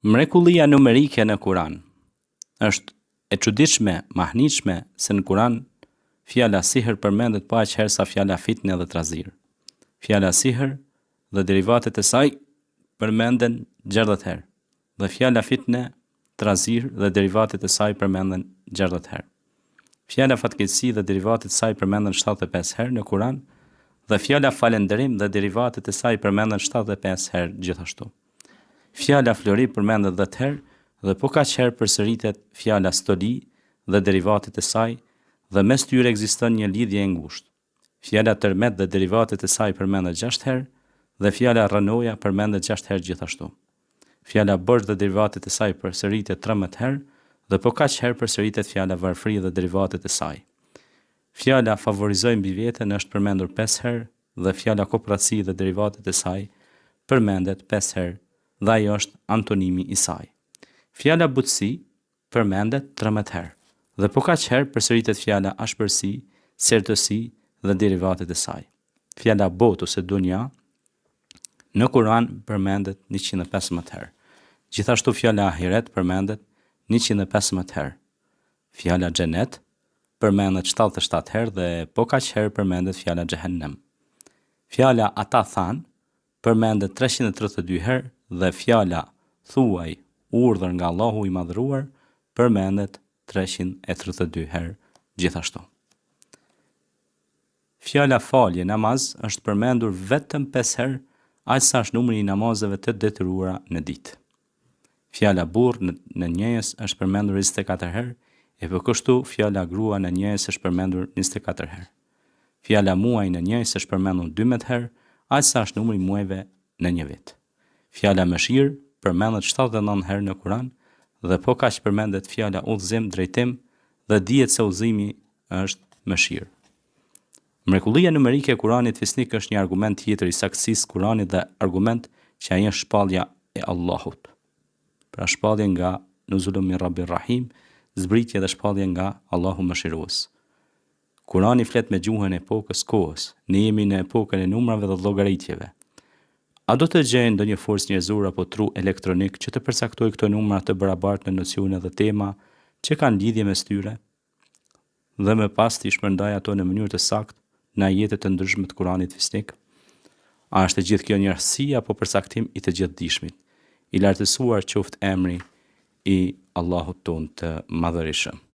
Mrekullia numerike në Kur'an është e çuditshme, mahnitshme se në Kur'an fjala sihr përmendet pa aq herë sa fjala fitne dhe trazir. Fjala sihr dhe derivatet e saj përmenden 60 herë dhe fjala fitne, trazir dhe derivatet e saj përmenden 60 herë. Fjala fatkeqësi dhe derivatet e saj përmenden 75 herë në Kur'an dhe fjala falënderim dhe derivatet e saj përmenden 75 herë gjithashtu. Fjala flori përmendet 10 herë dhe po kaq herë përsëritet fjala stoli dhe derivatet e saj dhe mes tyre ekziston një lidhje e ngushtë. Fjala tërmet dhe derivatet e saj përmendet 6 herë dhe fjala rrënoja përmendet 6 herë gjithashtu. Fjala borxh dhe derivatet e saj përsëritet 13 herë dhe po kaq herë përsëritet fjala varfëri dhe derivatet e saj. Fjala favorizoj mbi veten është përmendur 5 herë dhe fjala kopratësi dhe derivatet e saj përmendet 5 herë dhe ajo është antonimi i saj. Fjala butësi përmendet 13 herë dhe po kaq herë përsëritet fjala ashpërsi, sertësi dhe derivatet e saj. Fjala botë ose dunja në Kur'an përmendet 115 herë. Gjithashtu fjala ahiret përmendet 115 herë. Fjala xhenet përmendet 77 herë dhe po kaq herë përmendet fjala xhehenem. Fjala ata than përmendet 332 herë dhe fjala thuaj urdhër nga Allahu i madhëruar përmendet 332 herë gjithashtu. Fjala falje namaz është përmendur vetëm 5 herë, aq sa është numri i namazeve të detyruara në ditë. Fjala burr në njëjës është përmendur 24 herë, e po kështu fjala grua në njëjës është përmendur 24 herë. Fjala muaj në njëjës është përmendur 12 herë, aq sa është numri i muajve në një vit. Fjala mëshirë përmendet 79 herë në Kur'an dhe po kaq përmendet fjala udhëzim, drejtim dhe dihet se udhëzimi është mëshirë. Mrekullia numerike e Kur'anit fisnik është një argument tjetër i saktësisë së Kur'anit dhe argument që ai është shpallja e Allahut. Pra shpallje nga Nuzulun min Rabbir Rahim, zbritje dhe shpallje nga Allahu Mëshirues. Kur'ani flet me gjuhën e epokës kohës. Ne jemi në epokën e numrave dhe llogaritjeve. A do të gjejë ndonjë forcë njerëzore apo tru elektronik që të përcaktojë këto numra të barabartë në nocione dhe tema që kanë lidhje mes tyre dhe më pas të shpërndajë ato në mënyrë të saktë në ajete të ndryshme të Kuranit fisnik? A është e gjithë kjo një arsye apo përcaktim i të gjithdijshmit? I lartësuar qoftë emri i Allahut tonë të madhërisëm.